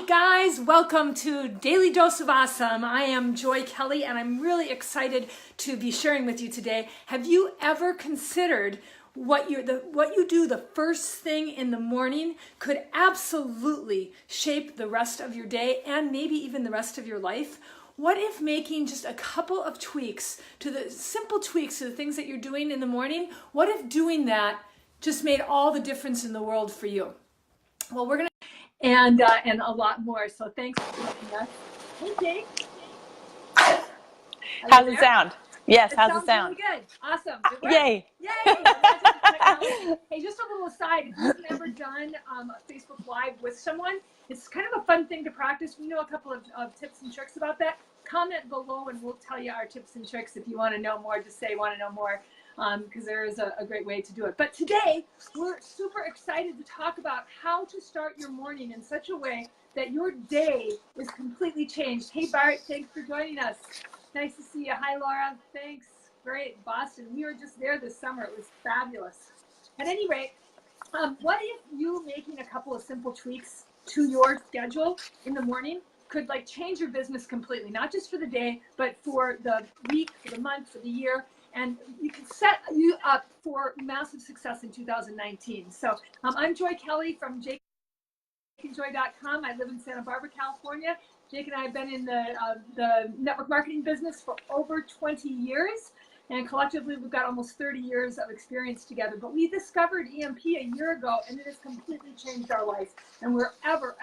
Hey guys, welcome to Daily Dose of Awesome. I am Joy Kelly and I'm really excited to be sharing with you today. Have you ever considered what you do the first thing in the morning could absolutely shape the rest of your day and maybe even the rest of your life? What if making just a couple of tweaks to the simple tweaks to the things that you're doing in the morning, what if doing that just made all the difference in the world for you? Well, we're going to and a lot more. So thanks for joining us. Hey, Jake. How's it sound? Yes, how's it sound? Really good. Awesome. Yay. Yay. Hey, just a little aside. If you've never done a Facebook Live with someone, it's kind of a fun thing to practice. We know a couple of tips and tricks about that. Comment below and we'll tell you our tips and tricks. If you want to know more, just say want to know more. Because there is a great way to do it. But today, we're super excited to talk about how to start your morning in such a way that your day is completely changed. Hey, Bart, thanks for joining us. Nice to see you. Hi, Laura. Thanks. Great. Boston. We were just there this summer. It was fabulous. At any rate, what if you making a couple of simple tweaks to your schedule in the morning could change your business completely, not just for the day, but for the week, for the month, for the year. And you can set you up for massive success in 2019. So I'm Joy Kelly from jakeandjoy.com. I live in Santa Barbara, California. Jake and I have been in the network marketing business for over 20 years. And collectively, we've got almost 30 years of experience together. But we discovered EMP a year ago, and it has completely changed our life. And we're ever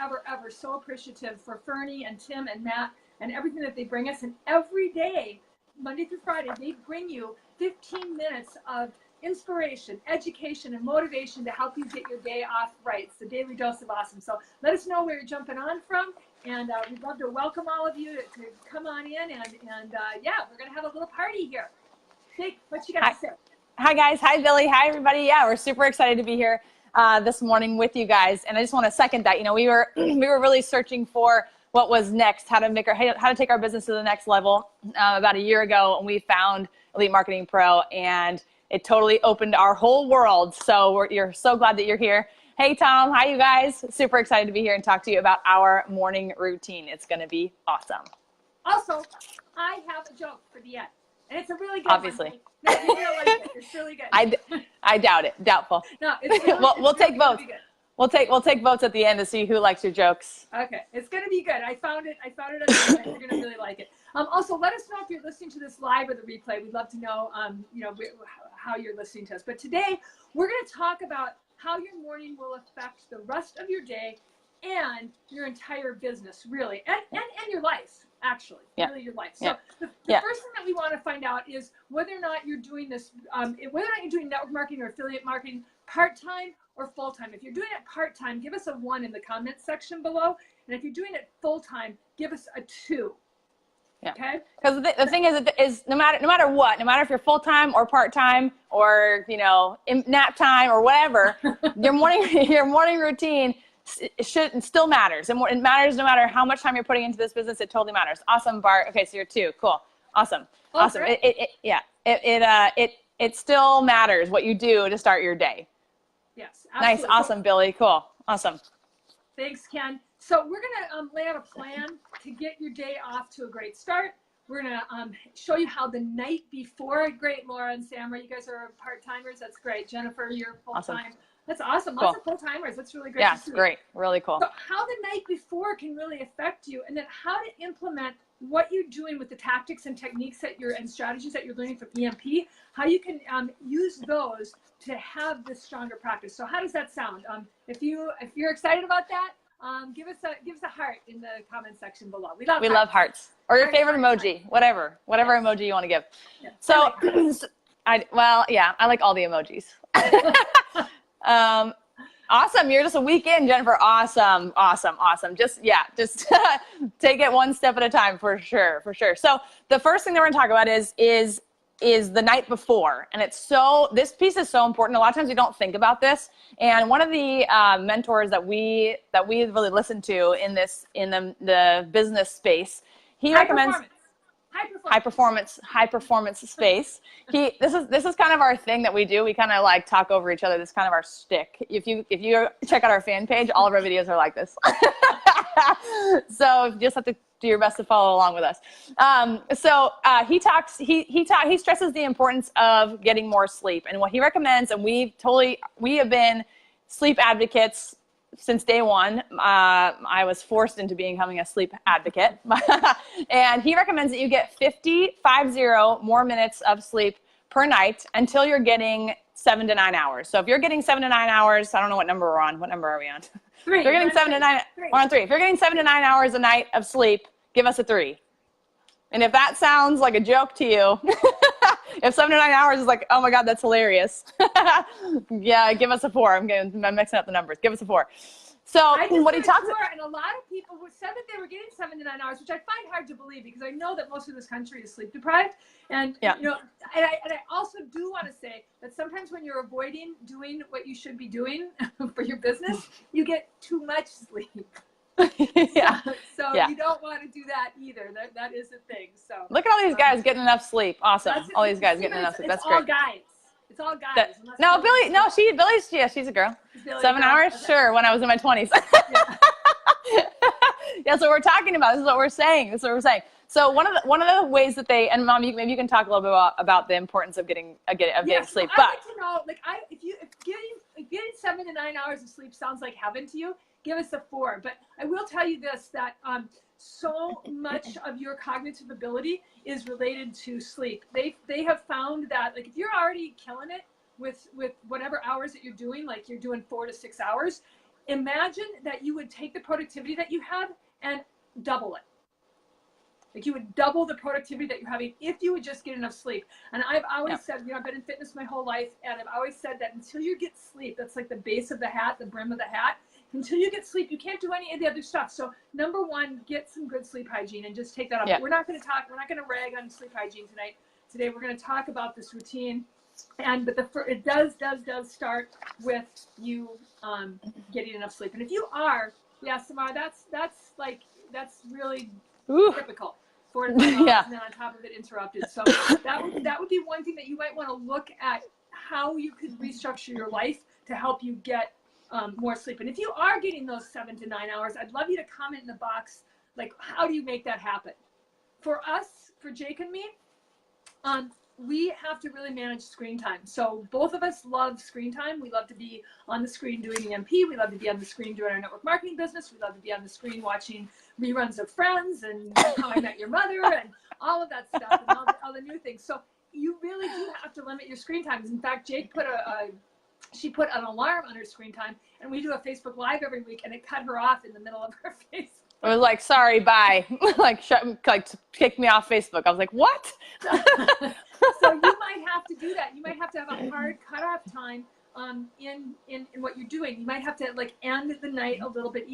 so appreciative for Fernie and Tim and Matt and everything that they bring us. And every day, Monday through Friday, they bring you 15 minutes of inspiration, education, and motivation to help you get your day off right. It's the Daily Dose of Awesome. So let us know where you're jumping on from. And we'd love to welcome all of you to come on in. And yeah, we're going to have a little party here. Jake, what you got to say? Hi, guys. Hi, Billy. Hi, everybody. Yeah, we're super excited to be here this morning with you guys. And I just want to second that. You know, we were really searching for what was next, how to take our business to the next level about a year ago, and we found Elite Marketing Pro, and it totally opened our whole world. So you're so glad that you're here. Hey, Tom. Hi, you guys. Super excited to be here and talk to you about our morning routine. It's going to be awesome. Also, I have a joke for the end, and it's a really good Obviously. one. No, you're going to like it. It's really good. I doubt it. Doubtful. No, it's really, we'll take votes. We'll take votes at the end to see who likes your jokes. Okay, it's going to be good. I found it on the internet. You're going to really like it. Also, let us know if you're listening to this live or the replay. We'd love to know, how you're listening to us. But today, we're going to talk about how your morning will affect the rest of your day and your entire business, really, and your life, actually, really your life. So the first thing that we want to find out is whether or not you're doing this, whether or not you're doing network marketing or affiliate marketing part-time or full-time. If you're doing it part-time, give us a 1 in the comments section below. And if you're doing it full-time, give us a 2. Yeah. Okay? Because the thing is no matter what, no matter if you're full-time or part-time or, nap time or whatever, your morning routine still matters. And it matters no matter how much time you're putting into this business. It totally matters. Awesome, Bart. Okay, so you're 2. Cool. Awesome. Awesome. Right. It still matters what you do to start your day. Yes, absolutely. Nice. Awesome, Billy. Cool. Awesome. Thanks, Ken. So we're going to lay out a plan to get your day off to a great start. We're going to show you how the night before. Great, Laura and Samra. You guys are part-timers. That's great. Jennifer, you're full-time. Awesome. That's awesome. Lots of full-timers. That's really great. Yeah, it's great. Really cool. So how the night before can really affect you, and then how to implement what you're doing with the tactics and techniques and strategies that you're learning from EMP, how you can use those to have this stronger practice. So how does that sound? If you're excited about that, give us a heart in the comment section below. We love hearts. Or your favorite emoji, whatever emoji you want to give. Yeah. So, I like all the emojis. Awesome. You're just a week in, Jennifer. Awesome. Just take it one step at a time for sure. So the first thing that we're going to talk about is the night before. And this piece is so important. A lot of times we don't think about this. And one of the mentors that we really listen to in the business space, he recommends high performance space. This is kind of our thing that we do. We kind of talk over each other. This is kind of our shtick. If you check out our fan page, all of our videos are like this. So you just have to do your best to follow along with us. He stresses the importance of getting more sleep, and what he recommends, and we have been sleep advocates since day one. I was forced into becoming a sleep advocate. And he recommends that you get 50 more minutes of sleep per night until you're getting 7 to 9 hours. So if you're getting 7 to 9 hours, I don't know what number we're on. What number are we on? 3. If you're getting 7 to 9, we're on 3. If you're getting 7 to 9 hours a night of sleep, give us a 3. And if that sounds like a joke to you, if 7 to 9 hours is like, oh my God, that's hilarious. Yeah, give us a 4. I'm mixing up the numbers. Give us a 4. So what he talks about, and a lot of people said that they were getting 7 to 9 hours, which I find hard to believe because I know that most of this country is sleep deprived. And yeah. you know, and I also do want to say that sometimes when you're avoiding doing what you should be doing for your business, you get too much sleep. Yeah. So yeah. You don't want to do that either. That is a thing. So look at all these guys getting enough sleep. Awesome. All these guys getting enough sleep. That's great. All guys. It's all guys. Billy's, she's a girl. 7 hours? Okay. Sure, when I was in my 20s. Yeah. Yeah, so we're talking about, this is what we're saying. So one of the ways that they, and Mom, maybe you can talk a little bit about the importance of getting sleep. I'd like to know, if getting 7 to 9 hours of sleep sounds like heaven to you, give us a 4. But I will tell you this, that so much of your cognitive ability is related to sleep. They have found that, like, if you're already killing it with whatever hours that you're doing, like you're doing 4 to 6 hours, imagine that you would take the productivity that you have and double it. Like, you would double the productivity that you're having if you would just get enough sleep. And I've always said, I've been in fitness my whole life, and I've always said that until you get sleep, that's like the base of the hat, the brim of the hat. Until you get sleep, you can't do any of the other stuff. So number 1, get some good sleep hygiene and just take that up. Yeah. We're not going to rag on sleep hygiene tonight. Today we're going to talk about this routine. But it does start with you getting enough sleep. And if you are, Samara, that's really typical. 4 to 5 hours, and then on top of it interrupted. So that would be one thing that you might want to look at, how you could restructure your life to help you get more sleep. And if you are getting those 7 to 9 hours, I'd love you to comment in the box, like, how do you make that happen? For us, for Jake and me, we have to really manage screen time. So both of us love screen time. We love to be on the screen doing EMP. We love to be on the screen doing our network marketing business. We love to be on the screen watching reruns of Friends and How I Met Your Mother and all of that stuff and all the new things. So you really do have to limit your screen times. In fact, Jake she put an alarm on her screen time, and we do a Facebook Live every week, and it cut her off in the middle of her face. I was like, sorry, bye. like kick me off Facebook. I was like, what? So you might have to do that. You might have to have a hard cutoff time in what you're doing. You might have to end the night a little bit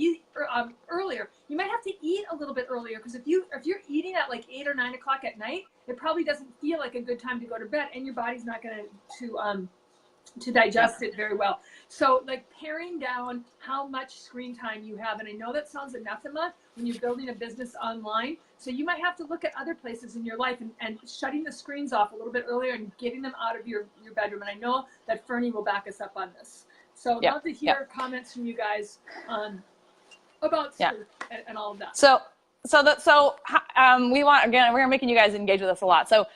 earlier. You might have to eat a little bit earlier, because if you're eating at 8 or 9 o'clock at night, it probably doesn't feel like a good time to go to bed, and your body's not going to digest it very well. So paring down how much screen time you have. And I know that sounds anathema when you're building a business online. So you might have to look at other places in your life and shutting the screens off a little bit earlier and getting them out of your bedroom. And I know that Fernie will back us up on this. So love to hear comments from you guys about sleep and all of that. We want, again, we're making you guys engage with us a lot. So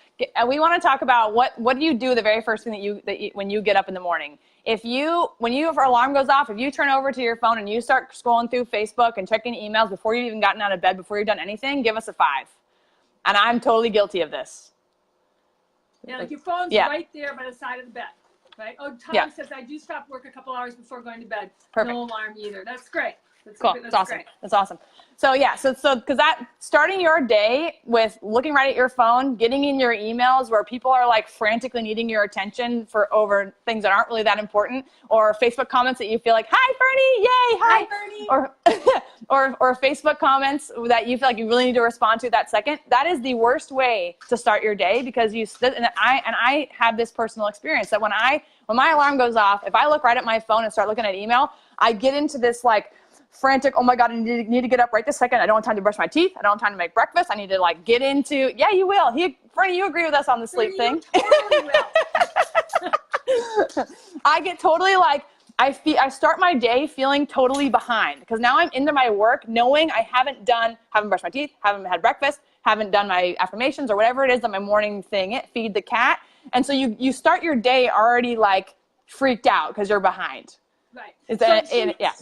we want to talk about what do you do the very first thing when you get up in the morning. If your alarm goes off, if you turn over to your phone and you start scrolling through Facebook and checking emails before you've even gotten out of bed, before you've done anything, give us a 5. And I'm totally guilty of this. Yeah, your phone's right there by the side of the bed, right? Oh, Tom says, I do stop work a couple hours before going to bed. Perfect. No alarm either. That's great. Cool. That's awesome. Great. That's awesome. So because that starting your day with looking right at your phone, getting in your emails where people are frantically needing your attention for over things that aren't really that important, or Facebook comments that you feel like, hi Fernie, yay, hi Fernie, or Facebook comments that you feel like you really need to respond to that second. That is the worst way to start your day, because I have this personal experience that when my alarm goes off, if I look right at my phone and start looking at email, I get into this frantic, oh my God, I need to get up right this second. I don't have time to brush my teeth. I don't have time to make breakfast. I need to get into, you will. Fernie, you agree with us on the sleep thing. Totally will. I get totally I start my day feeling totally behind because now I'm into my work knowing I haven't brushed my teeth, haven't had breakfast, haven't done my affirmations or whatever it is that my morning thing, feed the cat. And so you start your day already like freaked out because you're behind. Right. Yeah.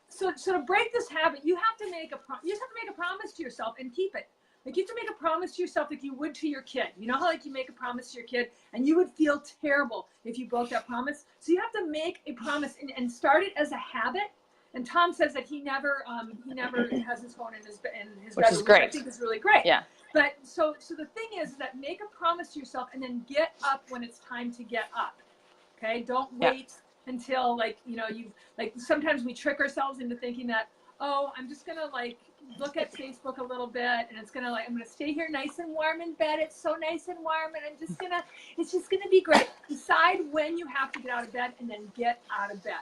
So to break this habit, you have to make a promise to yourself and keep it. Like you have to make a promise to yourself like you would to your kid. You know how like you make a promise to your kid and you would feel terrible if you broke that promise. So you have to make a promise and start it as a habit. And Tom says that he never has his phone in his bedroom, which is great. Which I think is really great. Yeah. But so the thing is that make a promise to yourself and then get up when it's time to get up. Okay, don't wait until like sometimes we trick ourselves into thinking that, oh, I'm just gonna like look at Facebook a little bit and I'm gonna stay here nice and warm in bed. It's so nice and warm and it's just gonna be great. Decide when you have to get out of bed and then get out of bed.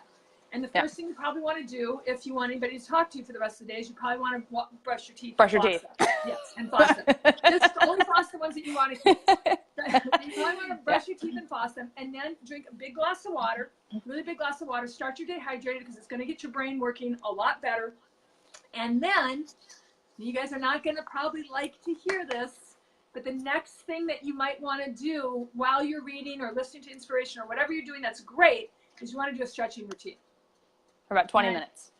And the first thing you probably want to do if you want anybody to talk to you for the rest of the day is you probably want to brush your teeth. Brush your teeth. Yes, and floss them. Just only floss the ones that you want to keep. You probably want to brush your teeth and floss them, and then drink a big glass of water, really big glass of water. Start your day hydrated because it's going to get your brain working a lot better. And then, you guys are not going to probably like to hear this, but the next thing that you might want to do while you're reading or listening to inspiration or whatever you're doing that's great is you want to do a stretching routine. For about 20 minutes.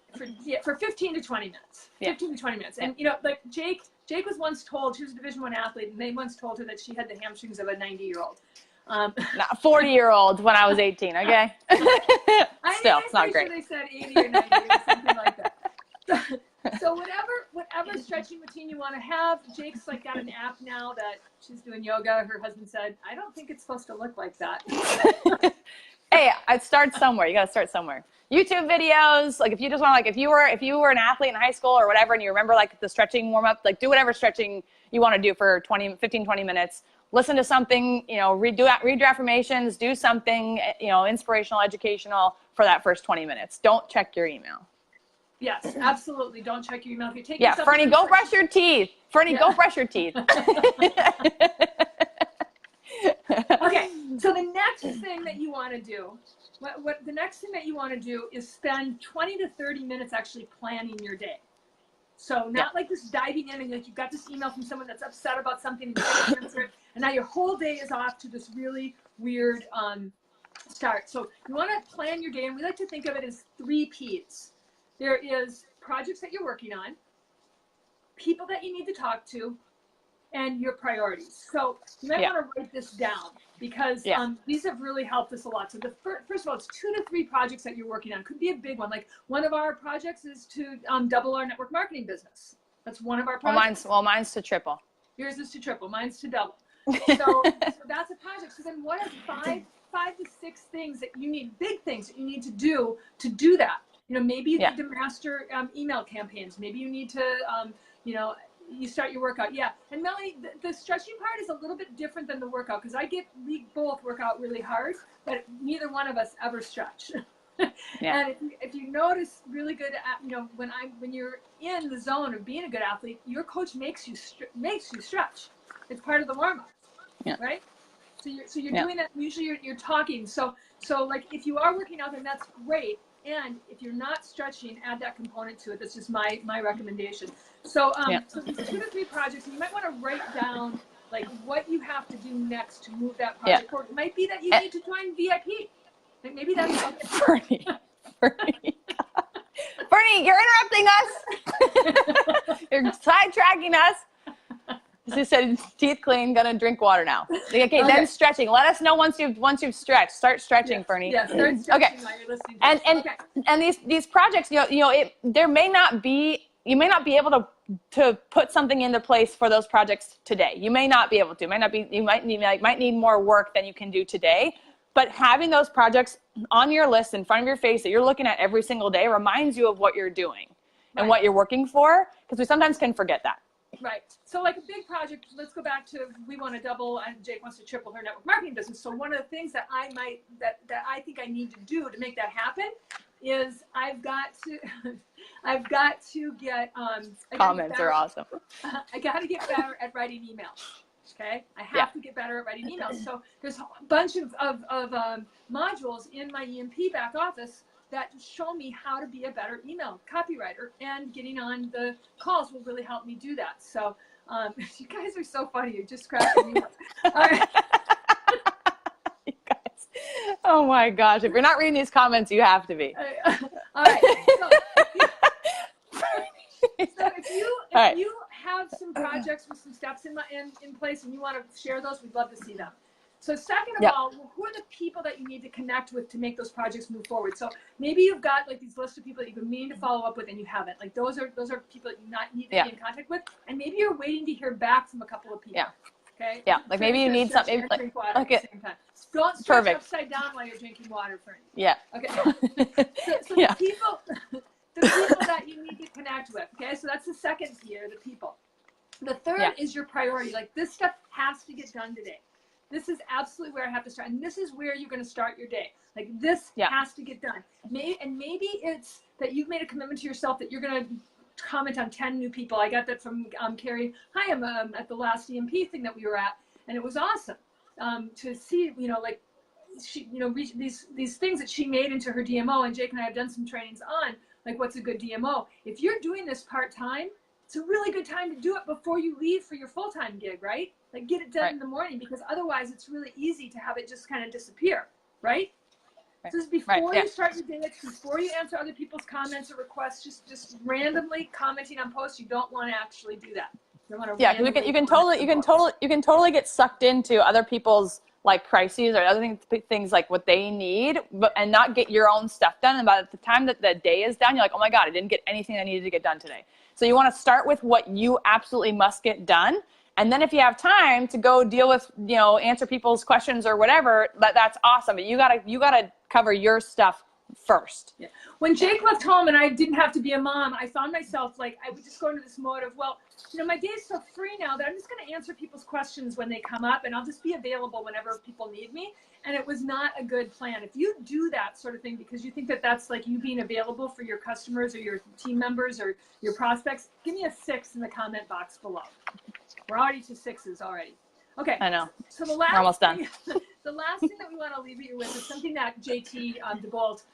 For 15 to 20 minutes. 15 to 20 minutes. And like Jake was once told, she was a Division I athlete, and they once told her that she had the hamstrings of a 90-year-old. Not 40-year-old when I was 18, okay? Still, it's not great. Sure they said 80 or 90 or something like that. So whatever stretching routine you want to have, Jake's like got an app now that she's doing yoga. Her husband said, I don't think it's supposed to look like that. Hey, I'd start somewhere. You got to start somewhere. YouTube videos, like if you just want to, like if you were an athlete in high school or whatever, and you remember like the stretching warm up, like do whatever stretching you want to do for 15, 20 minutes. Listen to something, read your affirmations, do something, inspirational, educational for that first 20 minutes. Don't check your email. Yes, absolutely. Don't check your email. If you take Fernie, go brush your teeth. Fernie, go brush your teeth. Okay, so the next thing that you want to do, the next thing that you want to do is spend 20 to 30 minutes actually planning your day. So not like just diving in and like you got this email from someone that's upset about something and you can't answer it, and now your whole day is off to this really weird start. So you want to plan your day, and we like to think of it as 3 P's. There is projects that you're working on, people that you need to talk to, and your priorities. So you might want to write this down because these have really helped us a lot. So the first of all, it's 2 to 3 projects that you're working on. Could be a big one. Like one of our projects is to double our network marketing business. That's one of our projects. Mine's to triple. Yours is to triple. Mine's to double. So that's a project. So then what are 5 to 6 things that you need, big things that you need to do that? Maybe you need to master email campaigns. Maybe you need to, you start your workout. Yeah. And Melanie, the stretching part is a little bit different than the workout because we both work out really hard, but neither one of us ever stretch. And if you notice really good, when you're in the zone of being a good athlete, your coach makes you stretch. It's part of the warm up, right? So you're doing that. Usually you're talking. So like if you are working out, then that's great. And if you're not stretching, add that component to it. That's just my recommendation. So so these 2 to 3 projects, and you might want to write down like what you have to do next to move that project forward. It might be that you need to join VIP. Like maybe that's Bernie, you're interrupting us. You're sidetracking us. She said, teeth clean, gonna drink water now. Okay, then stretching. Let us know once you've stretched. Start stretching, Fernie. Yeah, start stretching while you're listening. And these projects, there may not be. You may not be able to put something into place for those projects today. You may not be able to. You might need more work than you can do today. But having those projects on your list in front of your face that you're looking at every single day reminds you of what you're doing and what you're working for, because we sometimes can forget that. Right. So like a big project, let's go back to, we want to double and Jake wants to triple her network marketing business. So one of the things that I think I need to do to make that happen is I've got to get, comments are awesome. I got to get better at writing emails. Okay. I have to get better at writing emails. So there's a bunch of modules in my EMP back office that show me how to be a better email copywriter, and getting on the calls will really help me do that. So you guys are so funny. You're just cracking me up. All right. You guys. Oh my gosh. If you're not reading these comments, you have to be. All right. So if you have some projects with some steps in place and you want to share those, we'd love to see them. So second of all, who are the people that you need to connect with to make those projects move forward? So maybe you've got like these lists of people that you've been meaning to follow up with and you haven't. Like those are people that you need to be in contact with, and maybe you're waiting to hear back from a couple of people. Yeah. Okay. Yeah. Like maybe you need something. Drink water at the same time. Don't stretch upside down while you're drinking water, for me. Yeah. Okay. So the people that you need to connect with. Okay. So that's the second tier, the people. The third is your priority. Like this stuff has to get done today. This is absolutely where I have to start. And this is where you're going to start your day. Like this has to get done. Maybe it's that you've made a commitment to yourself that you're going to comment on 10 new people. I got that from Carrie. Hi, I'm at the last EMP thing that we were at. And it was awesome to see, like she, reach these things that she made into her DMO. And Jake and I have done some trainings on like what's a good DMO. If you're doing this part-time, it's a really good time to do it before you leave for your full-time gig, right? Like get it done in the morning, because otherwise it's really easy to have it just kind of disappear, right? So this is before you start your day, it's before you answer other people's comments or requests, just randomly commenting on posts. You don't want to actually do that. You want to you can totally get sucked into other people's like crises or other things like what they need, and not get your own stuff done. And by the time that the day is done, you're like, oh my God, I didn't get anything I needed to get done today. So you want to start with what you absolutely must get done. And then if you have time to go deal with, answer people's questions or whatever, that's awesome. But you gotta cover your stuff first. Yeah. When Jake left home and I didn't have to be a mom, I found myself like, I would just go into this mode of, well, my day is so free now that I'm just going to answer people's questions when they come up, and I'll just be available whenever people need me. And it was not a good plan. If you do that sort of thing because you think that that's like you being available for your customers or your team members or your prospects, give me a 6 in the comment box below. We're already to 6s already. Okay. I know. So the last thing that we want to leave you with is something that JT DeBolt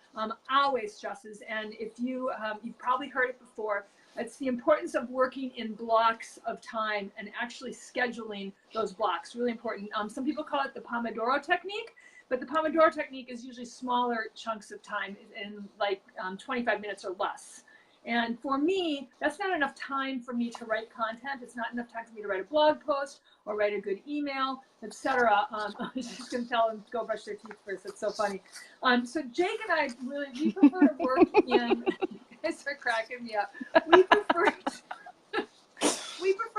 always stresses. And if you've probably heard it before, it's the importance of working in blocks of time and actually scheduling those blocks. Really important. Some people call it the Pomodoro Technique, but the Pomodoro Technique is usually smaller chunks of time in like 25 minutes or less. And for me, that's not enough time for me to write content. It's not enough time for me to write a blog post or write a good email, etc. I was just going to tell them to go brush their teeth first. It's so funny. So Jake and I we prefer to work in, you guys are cracking me up. We prefer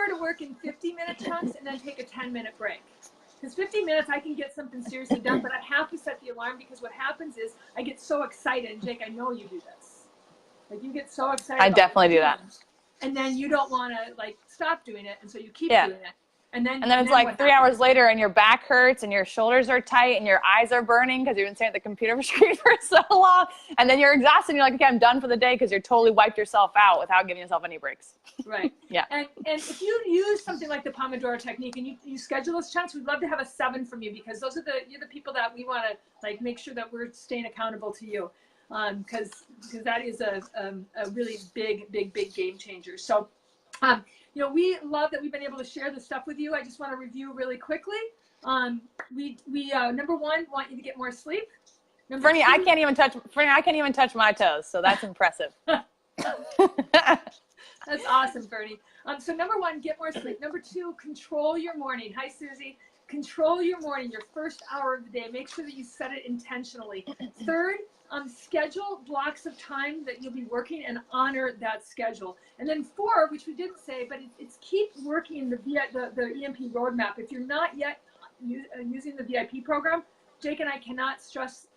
to work in 50-minute chunks and then take a 10-minute break. Because 50 minutes, I can get something seriously done, but I have to set the alarm, because what happens is I get so excited. And Jake, I know you do this. Like you get so excited. I definitely do that. And then you don't want to like stop doing it, and so you keep doing it. And then it's like 3 hours later, and your back hurts, and your shoulders are tight, and your eyes are burning because you've been sitting at the computer screen for so long. And then you're exhausted, and you're like, okay, I'm done for the day, because you're totally wiped yourself out without giving yourself any breaks. Right. Yeah. And if you use something like the Pomodoro Technique and you schedule those chunks, we'd love to have a 7 from you, because you're the people that we want to like make sure that we're staying accountable to you. Because that is a really big game changer. So, we love that we've been able to share this stuff with you. I just want to review really quickly. We number 1, want you to get more sleep. Fernie, I can't even touch my toes, so that's impressive. That's awesome, Fernie. So number 1, get more sleep. Number 2, control your morning. Hi, Susie. Control your morning, your first hour of the day. Make sure that you set it intentionally. Third, schedule blocks of time that you'll be working and honor that schedule. And then 4, which we didn't say, but it's keep working the EMP roadmap. If you're not yet using the VIP program, Jake and I cannot stress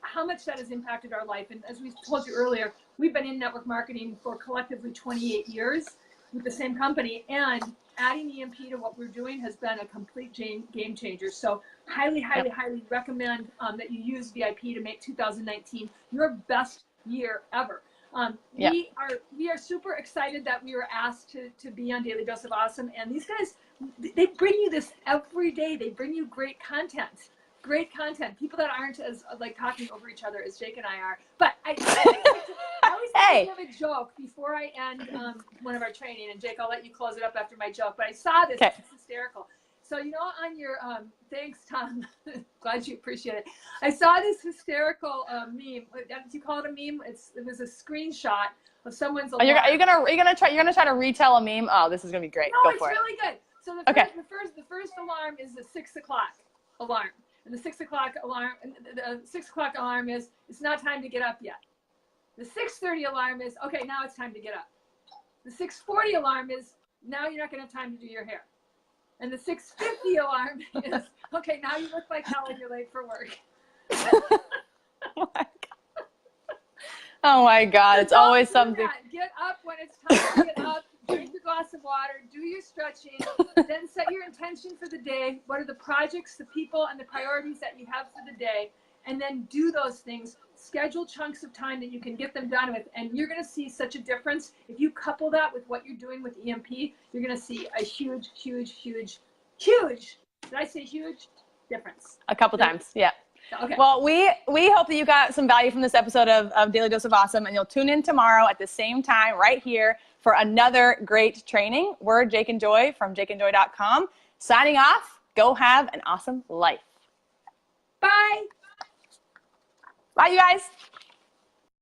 how much that has impacted our life. And as we told you earlier, we've been in network marketing for collectively 28 years with the same company, and adding EMP to what we're doing has been a complete game changer. So highly recommend that you use VIP to make 2019 your best year ever. We are super excited that we were asked to be on Daily Dose of Awesome, and these guys, they bring you this every day. They bring you great content. great content. People that aren't as like talking over each other as Jake and I are. But I always Hey. have a joke before I end one of our training. And Jake, I'll let you close it up after my joke. But I saw this. Okay. It's hysterical. So, you know, on your, thanks, Tom. Glad you appreciate it. I saw this hysterical meme. Do you call it a meme? It was a screenshot of someone's alarm. Are you gonna try to retell a meme? Oh, this is gonna be great. No, Go for it's it. really good. So the first alarm is the 6 o'clock alarm. And the 6 o'clock alarm, the 6 o'clock alarm is, it's not time to get up yet. The 6:30 alarm is, okay, now it's time to get up. The 6:40 alarm is, now you're not gonna have time to do your hair. And the 6:50 alarm is, okay, now you look like hell and you're late for work. Oh my God, it's always something. Get up when it's time to get up, drink a glass of water, do your stretching, then set your intention for the day. What are the projects, the people, and the priorities that you have for the day? And then do those things. Schedule chunks of time that you can get them done with. And you're going to see such a difference. If you couple that with what you're doing with EMP, you're going to see a huge, huge, huge, huge, did I say huge? Difference. A couple times, yeah. Okay. Well, we hope that you got some value from this episode of Daily Dose of Awesome, and you'll tune in tomorrow at the same time right here for another great training. We're Jake and Joy from jakeandjoy.com. Signing off. Go have an awesome life. Bye. Bye, you guys.